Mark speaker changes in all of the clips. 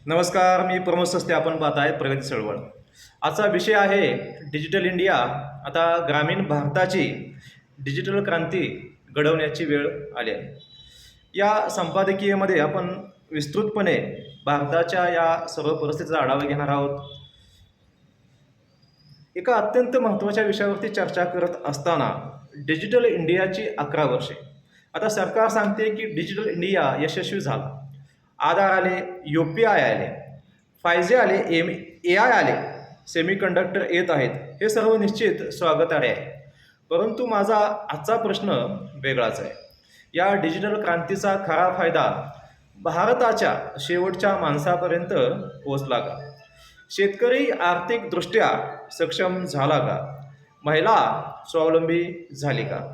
Speaker 1: नमस्कार, मी प्रमोद सस्ते. आपण पाहत आहे प्रगती चळवळ. आजचा विषय आहे डिजिटल इंडिया. आता ग्रामीण भारताची डिजिटल क्रांती घडवण्याची वेळ आली आहे. या संपादकीयमध्ये आपण विस्तृतपणे भारताच्या या सर्व परिस्थितीचा आढावा घेणार आहोत. एका अत्यंत महत्त्वाच्या विषयावरती चर्चा करत असताना डिजिटल इंडियाची 11 वर्षे. आता सरकार सांगते की डिजिटल इंडिया यशस्वी झाला. आधार आले, UPI आले, 5G आले, AI आले, सेमीकंडक्टर येत आहेत. हे सर्व निश्चित स्वागतार्ह आहे. परंतु माझा आजचा प्रश्न वेगळाच आहे. या डिजिटल क्रांतीचा खरा फायदा भारताच्या शेवटच्या माणसापर्यंत पोहोचला का? शेतकरी आर्थिकदृष्ट्या सक्षम झाला का? महिला स्वावलंबी झाली का?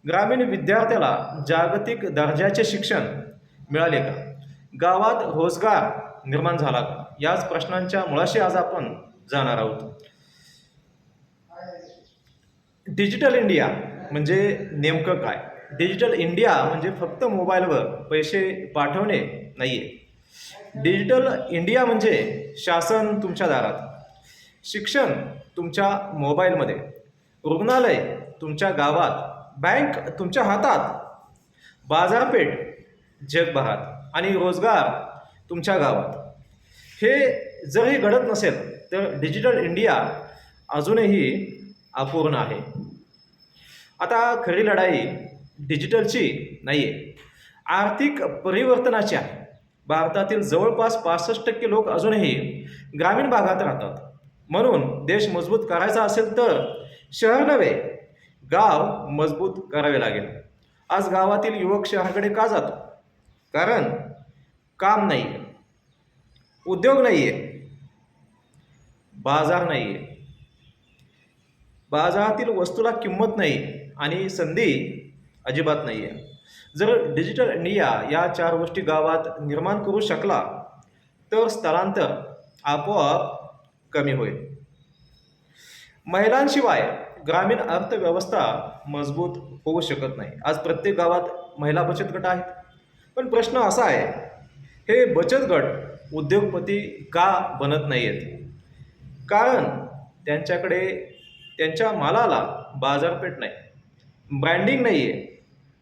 Speaker 1: ग्रामीण विद्यार्थ्याला जागतिक दर्जाचे शिक्षण मिळाले का? गावात रोजगार निर्माण झाला का? याच प्रश्नांच्या मुळाशी आज आपण जाणार आहोत. डिजिटल इंडिया म्हणजे नेमकं काय? डिजिटल इंडिया म्हणजे फक्त मोबाईलवर पैसे पाठवणे नाही आहे. डिजिटल इंडिया म्हणजे शासन तुमच्या दारात, शिक्षण तुमच्या मोबाईलमध्ये, रुग्णालय तुमच्या गावात, बँक तुमच्या हातात, बाजारपेठ जगभरात आणि रोजगार तुमच्या गावात. हे जरही घडत नसेल तर डिजिटल इंडिया अजूनही अपूर्ण आहे. आता खरी लढाई डिजिटलची नाही आहे, आर्थिक परिवर्तनाची आहे. भारतातील जवळपास 65% लोक अजूनही ग्रामीण भागात राहतात. म्हणून देश मजबूत करायचा असेल तर शहर नव्हे, गाव मजबूत करावे लागेल. आज गावातील युवक शहराकडे का जातो? कारण काम नाही आहे, उद्योग नाही आहे, बाजार नाही आहे, बाजारातील वस्तूला किंमत नाही आणि संधी अजिबात नाही आहे. जर डिजिटल इंडिया या 4 गोष्टी गावात निर्माण करू शकला तर स्थलांतर आपोआप कमी होईल. महिलांशिवाय ग्रामीण अर्थव्यवस्था मजबूत होऊ शकत नाही. आज प्रत्येक गावात महिला बचत गट आहेत. पण प्रश्न असा आहे, हे बचत गट उद्योगपती का बनत नाही आहेत? कारण त्यांच्याकडे त्यांच्या मालाला बाजारपेठ नाही, ब्रँडिंग नाही आहे,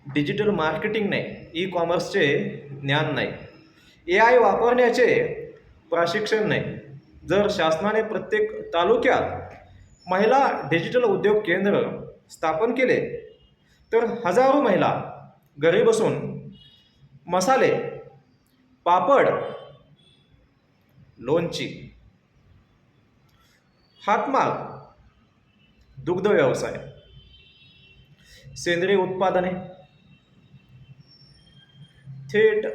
Speaker 1: डिजिटल मार्केटिंग नाही, ई-कॉमर्सचे ज्ञान नाही, AI वापरण्याचे प्रशिक्षण नाही. जर शासनाने प्रत्येक तालुक्यात महिला डिजिटल उद्योग केंद्र स्थापन केले तर हजारो महिला घरी बसून मसाले, पापड, लोणची, हातमाग, दुग्ध व्यवसाय, सेंद्रिय उत्पादने थेट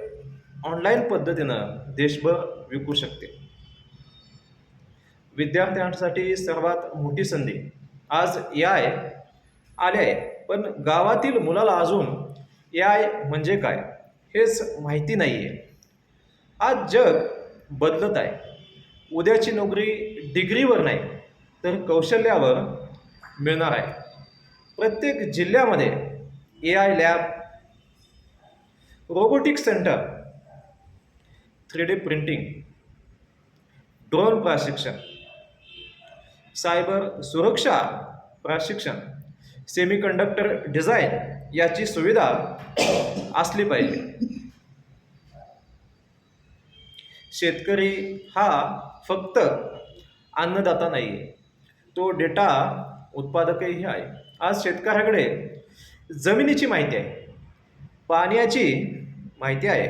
Speaker 1: ऑनलाईन पद्धतीनं देशभर विकू शकते. विद्यार्थ्यांसाठी सर्वात मोठी संधी. आज AI आले आहे, पण गावातील मुलाला अजून AI म्हणजे काय हेच माहिती नाही आहे. आज जग बदलत आहे. उद्याची नोकरी डिग्रीवर नाही तर कौशल्यावर मिळणार आहे. प्रत्येक जिल्ह्यामध्ये AI lab, robotics centre, 3D printing, drone प्रशिक्षण, सायबर सुरक्षा प्रशिक्षण, सेमीकंडक्टर डिझाईन याची सुविधा असली पाहिजे. शेतकरी हा फक्त अन्नदाता नाही आहे, तो डेटा उत्पादकही आहे. आज शेतकऱ्याकडे जमिनीची माहिती आहे, पाण्याची माहिती आहे,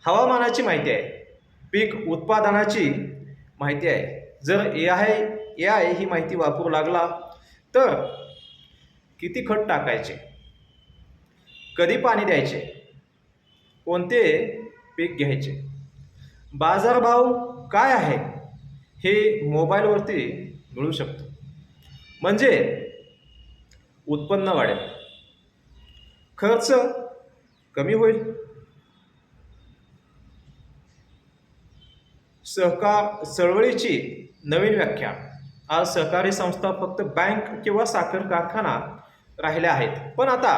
Speaker 1: हवामानाची माहिती आहे, पीक उत्पादनाची माहिती आहे. जर AI ही माहिती वापरू लागला तर किती खत टाकायचे, कधी पाणी द्यायचे, कोणते पीक घ्यायचे, बाजारभाव काय आहे हे मोबाईलवरती मिळू शकतो. म्हणजे उत्पन्न वाढेल, खर्च कमी होईल. सहकार चळवळीची नवीन व्याख्या. आज सहकारी संस्था फक्त बँक किंवा साखर कारखाना राहिल्या आहेत, पण आता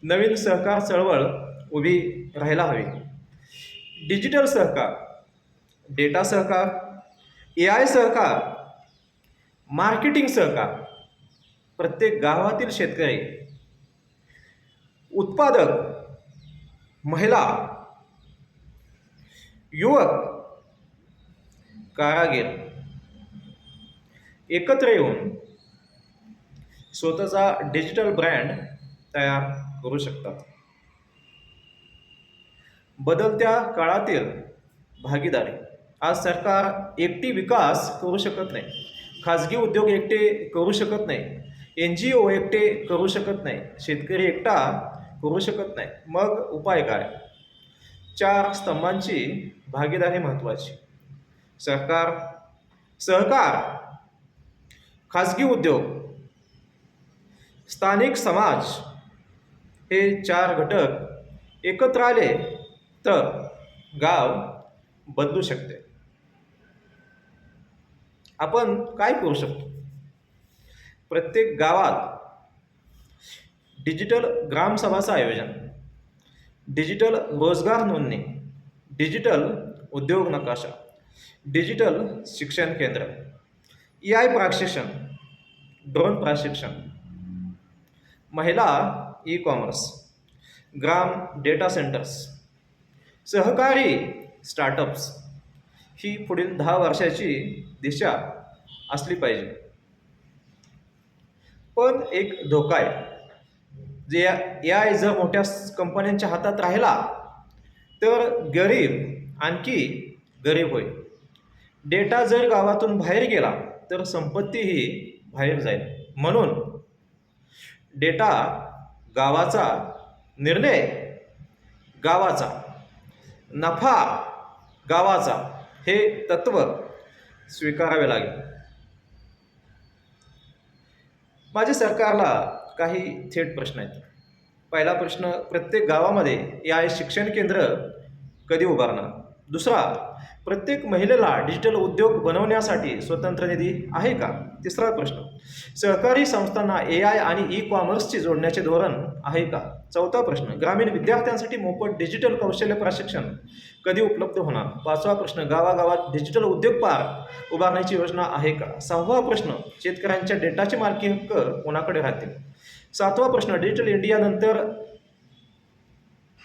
Speaker 1: नवीन सहकार चळवळ उभी राहायला हवी. डिजिटल सहकार, डेटा सहकार, AI सहकार, मार्केटिंग सहकार, प्रत्येक गावातील शेतकरी, उत्पादक, महिला, युवक, कारागीर एकत्र येऊन स्वतःचा डिजिटल ब्रँड तयार करू शकतात. बदलत्या काळातील भागीदारी. आज सरकार एकटी विकास करू शकत नाही, खाजगी उद्योग एकटे करू शकत नाही, NGO एकटे करू शकत नाही, शेतकरी एकटा करू शकत नाही. मग उपाय काय? 4 स्तंभांची भागीदारी महत्त्वाची. सरकार, सहकार, खाजगी उद्योग, स्थानिक समाज हे 4 घटक एकत्र आले तर गाव बदलू शकते. आपण काय करू शकतो? प्रत्येक गावात डिजिटल ग्रामसभाचं आयोजन, डिजिटल रोजगार नोंदणी, डिजिटल उद्योग नकाशा, डिजिटल शिक्षण केंद्र, AI प्रशिक्षण, ड्रोन प्रशिक्षण, महिला ई-कॉमर्स, ग्राम डेटा सेंटर्स, सहकारी स्टार्टअप्स ही पुढील 10 वर्षाची दिशा असली पाहिजे. पण एक धोका आहे. जे AI जर मोठ्या कंपन्यांच्या हातात राहिला तर गरीब आणखी गरीब होईल. डेटा जर गावातून बाहेर गेला तर संपत्तीही बाहेर जाईल. म्हणून डेटा गावाचा, निर्णय गावाचा, नफा गावाचा हे तत्त्व स्वीकारावे लागेल. माझे सरकारला काही थेट प्रश्न आहेत. पहिला प्रश्न, प्रत्येक गावामध्ये AI शिक्षण केंद्र कधी उभारणार? दुसरा, प्रत्येक महिलेला डिजिटल उद्योग बनवण्यासाठी स्वतंत्र निधी आहे का? तिसरा प्रश्न, सहकारी संस्थांना AI आणि ई-कॉमर्सची जोडण्याचे धोरण आहे का? चौथा प्रश्न, ग्रामीण विद्यार्थ्यांसाठी मोफत डिजिटल कौशल्य प्रशिक्षण कधी उपलब्ध होणार? पाचवा प्रश्न, गावागावात डिजिटल उद्योग पार्क उभारण्याची योजना आहे का? सहावा प्रश्न, शेतकऱ्यांच्या डेटाचे मालकी हक्क कोणाकडे राहतील? सातवा प्रश्न, डिजिटल इंडिया नंतर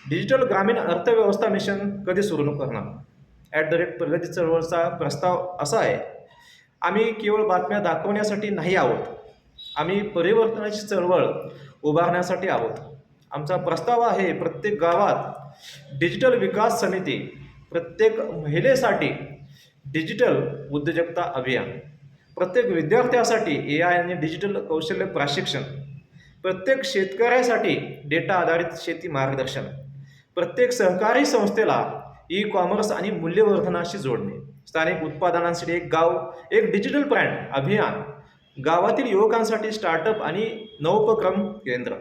Speaker 1: डिजिटल ग्रामीण अर्थव्यवस्था मिशन कधी सुरू करणार? @प्रगती चळवळचा प्रस्ताव असा आहे, आम्ही केवळ बातम्या दाखवण्यासाठी नाही आहोत, आम्ही परिवर्तनाची चळवळ उभारण्यासाठी आहोत. आमचा प्रस्ताव आहे, प्रत्येक गावात डिजिटल विकास समिती, प्रत्येक महिलेसाठी डिजिटल उद्योजकता अभियान, प्रत्येक विद्यार्थ्यासाठी AI आणि डिजिटल कौशल्य प्रशिक्षण, प्रत्येक शेतकऱ्यासाठी डेटा आधारित शेती मार्गदर्शन, प्रत्येक सहकारी संस्थेला ई-कॉमर्स आणि मूल्यवर्धनाशी जोडणे, स्थानिक उत्पादनांसाठी एक गाव एक डिजिटल ब्रँड अभियान, गावातील युवकांसाठी स्टार्टअप आणि नवोपक्रम केंद्र.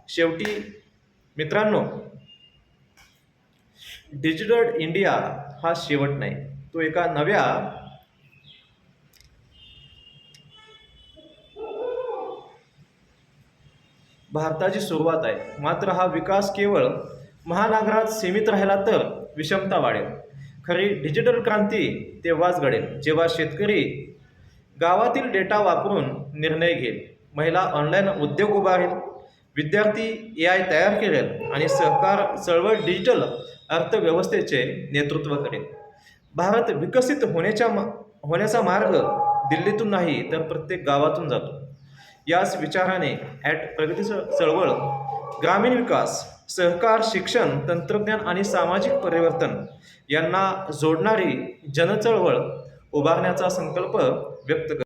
Speaker 1: शेवटी मित्रांनो, डिजिटल इंडिया हा शेवट नाही, तो एका नव्या भारताची सुरुवात आहे. मात्र हा विकास केवळ महानगरात सीमित राहिला तर विषमता वाढेल. खरी डिजिटल क्रांती तेव्हाच घडेल जेव्हा शेतकरी गावातील डेटा वापरून निर्णय घेईल, महिला ऑनलाईन उद्योग उभारेल, विद्यार्थी AI तयार करेल आणि सहकार चळवळ डिजिटल अर्थव्यवस्थेचे नेतृत्व करेल. भारत विकसित होण्याचा मार्ग दिल्लीतून नाही तर प्रत्येक गावातून जातो. याच विचाराने प्रगती चळवळ ग्रामीण विकास, सहकार, शिक्षण, तंत्रज्ञान आणि सामाजिक परिवर्तन यांना जोडणारी जनचळवळ उभारण्याचा संकल्प व्यक्त करते.